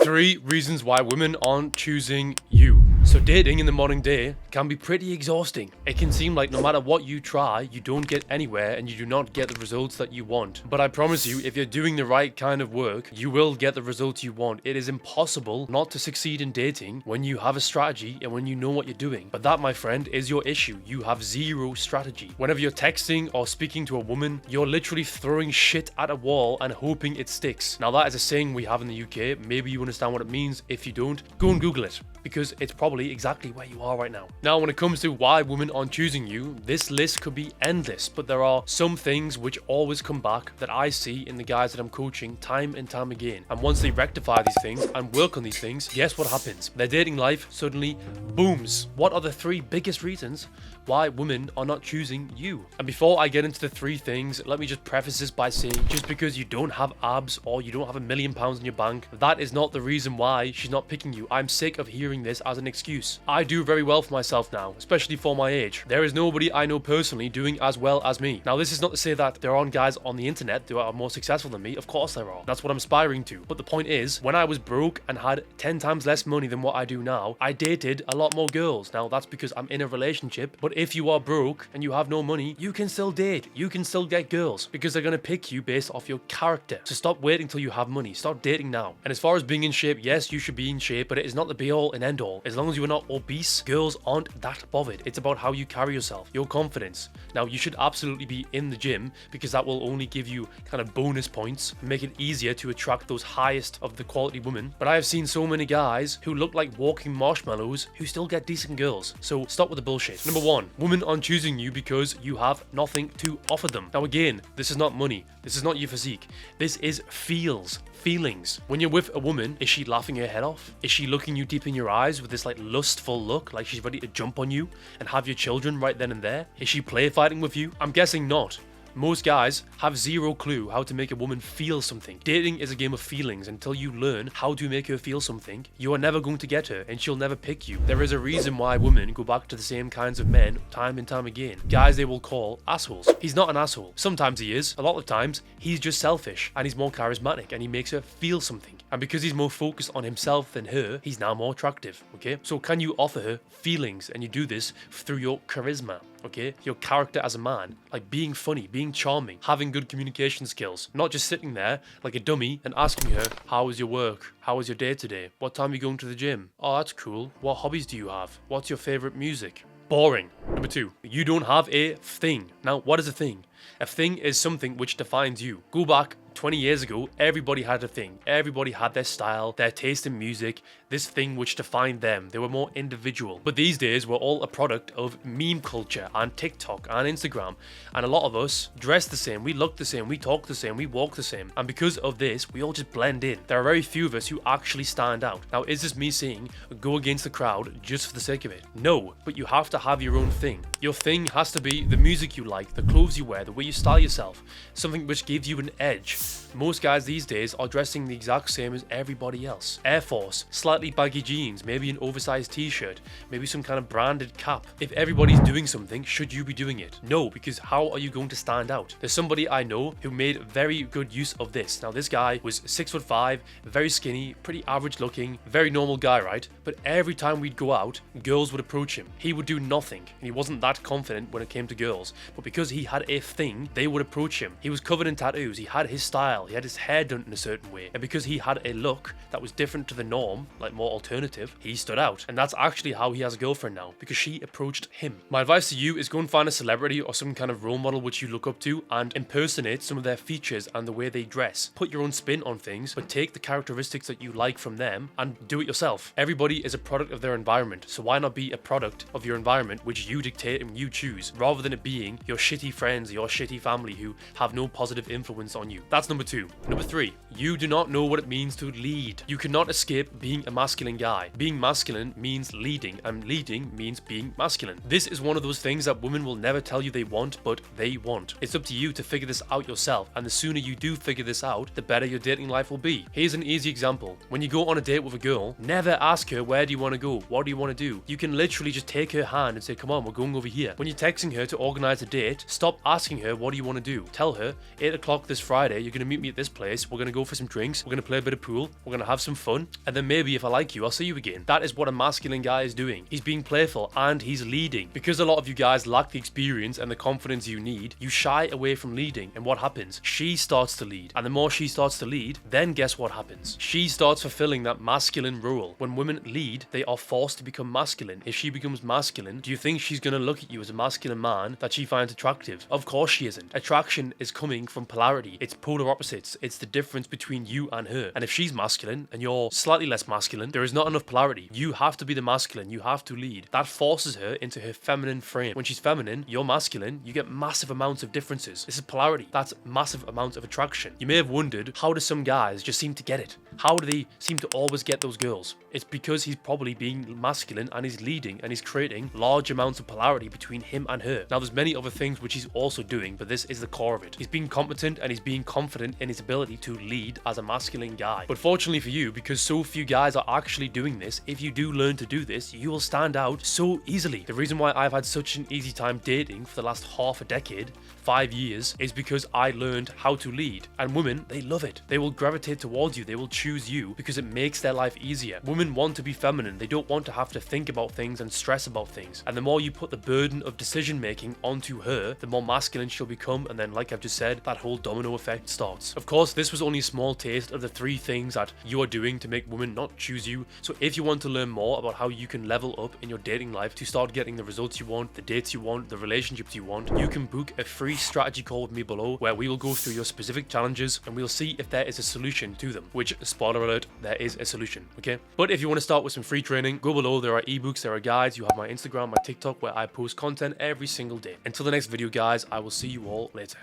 3 reasons why women aren't choosing you. So dating in the modern day can be pretty exhausting. It can seem like no matter what you try, you don't get anywhere and you do not get the results that you want. But I promise you, if you're doing the right kind of work, you will get the results you want. It is impossible not to succeed in dating when you have a strategy and when you know what you're doing. But that, my friend, is your issue. You have zero strategy. Whenever you're texting or speaking to a woman, you're literally throwing shit at a wall and hoping it sticks. Now that is a saying we have in the UK. Maybe you understand what it means. If you don't, go and Google it, because it's probably exactly where you are right now. Now, when it comes to why women aren't choosing you, this list could be endless, but there are some things which always come back that I see in the guys that I'm coaching time and time again. And once they rectify these things and work on these things, guess what happens? Their dating life suddenly booms. What are the 3 biggest reasons why women are not choosing you? And before I get into the 3 things, let me just preface this by saying, just because you don't have abs or you don't have £1 million in your bank, that is not the reason why she's not picking you. I'm sick of hearing this as an excuse. I do very well for myself now, especially for my age. There is nobody I know personally doing as well as me. Now, this is not to say that there aren't guys on the internet who are more successful than me. Of course there are. That's what I'm aspiring to. But the point is, when I was broke and had 10 times less money than what I do now, I dated a lot more girls. Now, that's because I'm in a relationship, but if you are broke and you have no money, you can still date. You can still get girls because they're going to pick you based off your character. So stop waiting till you have money. Start dating now. And as far as being in shape, yes, you should be in shape, but it is not the be all and end all. As long as you are not obese, girls aren't that bothered. It's about how you carry yourself, your confidence. Now, you should absolutely be in the gym because that will only give you kind of bonus points and make it easier to attract those highest of the quality women. But I have seen so many guys who look like walking marshmallows who still get decent girls. So stop with the bullshit. Number 1, women aren't choosing you because you have nothing to offer them. Now again, this is not money. This is not your physique. This is feelings. When you're with a woman, is she laughing her head off? Is she looking you deep in your eyes with this like lustful look, like she's ready to jump on you and have your children right then and there? Is she play fighting with you? I'm guessing not. Most guys have zero clue how to make a woman feel something. Dating is a game of feelings. Until you learn how to make her feel something, you are never going to get her and she'll never pick you. There is a reason why women go back to the same kinds of men time and time again. Guys they will call assholes. He's not an asshole. Sometimes he is. A lot of times he's just selfish and he's more charismatic and he makes her feel something. And because he's more focused on himself than her, he's now more attractive, okay? So can you offer her feelings? And you do this through your charisma, okay? Your character as a man, like being funny, being charming, having good communication skills, not just sitting there like a dummy and asking her, how was your work? How was your day today? What time are you going to the gym? Oh, that's cool. What hobbies do you have? What's your favorite music? Boring. Number 2, you don't have a thing. Now, what is a thing? A thing is something which defines you. Go back 20 years ago, everybody had a thing. Everybody had their style, their taste in music, this thing which defined them. They were more individual. But these days, we're all a product of meme culture and TikTok and Instagram. And a lot of us dress the same, we look the same, we talk the same, we walk the same. And because of this, we all just blend in. There are very few of us who actually stand out. Now, is this me saying go against the crowd just for the sake of it? No, but you have to have your own thing. Your thing has to be the music you like, the clothes you wear, the way you style yourself, something which gives you an edge. Most guys these days are dressing the exact same as everybody else. Air Force, slightly baggy jeans, maybe an oversized t-shirt, maybe some kind of branded cap. If everybody's doing something, should you be doing it? No, because how are you going to stand out? There's somebody I know who made very good use of this. Now this guy was 6'5", very skinny, pretty average looking, very normal guy, right? But every time we'd go out, girls would approach him. He would do nothing, and he wasn't that confident when it came to girls. But because he had a thing, they would approach him. He was covered in tattoos, he had his style, he had his hair done in a certain way, and because he had a look that was different to the norm, like more alternative, he stood out. And that's actually how he has a girlfriend now, because she approached him. My advice to you is go and find a celebrity or some kind of role model which you look up to and impersonate some of their features and the way they dress. Put your own spin on things, but take the characteristics that you like from them and do it yourself. Everybody is a product of their environment, so why not be a product of your environment which you dictate and you choose, rather than it being your shitty friends or your shitty family who have no positive influence on you. That's number 2. Number 3, you do not know what it means to lead. You cannot escape being a masculine guy. Being masculine means leading, and leading means being masculine. This is one of those things that women will never tell you they want, but they want. It's up to you to figure this out yourself, and the sooner you do figure this out, the better your dating life will be. Here's an easy example. When you go on a date with a girl, never ask her, where do you want to go? What do you want to do? You can literally just take her hand and say, come on, we're going over here. When you're texting her to organize a date, stop asking her, what do you want to do? Tell her, 8 o'clock this Friday, you're going to meet meet me at this place, we're gonna go for some drinks, we're gonna play a bit of pool, we're gonna have some fun, and then maybe if I like you, I'll see you again. That is what a masculine guy is doing. He's being playful and he's leading. Because a lot of you guys lack the experience and the confidence you need, you shy away from leading, and what happens? She starts to lead, and the more she starts to lead, then guess what happens? She starts fulfilling that masculine role. When women lead, they are forced to become masculine. If she becomes masculine, do you think she's gonna look at you as a masculine man that she finds attractive? Of course she isn't. Attraction is coming from polarity. It's polar opposites. It's the difference between you and her. And if she's masculine and you're slightly less masculine, there is not enough polarity. You have to be the masculine. You have to lead. That forces her into her feminine frame. When she's feminine, you're masculine, you get massive amounts of differences. This is polarity. That's massive amounts of attraction. You may have wondered, how do some guys just seem to get it? How do they seem to always get those girls? It's because he's probably being masculine and he's leading and he's creating large amounts of polarity between him and her. Now there's many other things which he's also doing, but this is the core of it. He's being competent and he's being confident in his ability to lead as a masculine guy. But fortunately for you, because so few guys are actually doing this, if you do learn to do this, you will stand out so easily. The reason why I've had such an easy time dating for the last half a decade, 5 years, is because I learned how to lead. And women, they love it. They will gravitate towards you. They will choose you because it makes their life easier. Women want to be feminine. They don't want to have to think about things and stress about things. And the more you put the burden of decision making onto her, the more masculine she'll become. And then, like I've just said, that whole domino effect starts. Of course, this was only a small taste of the 3 things that you are doing to make women not choose you. So if you want to learn more about how you can level up in your dating life to start getting the results you want, the dates you want, the relationships you want, you can book a free strategy call with me below where we will go through your specific challenges and we'll see if there is a solution to them. Which, spoiler alert, there is a solution, okay? But if you want to start with some free training, go below. There are ebooks, there are guides. You have my Instagram, my TikTok, where I post content every single day. Until the next video, guys, I will see you all later.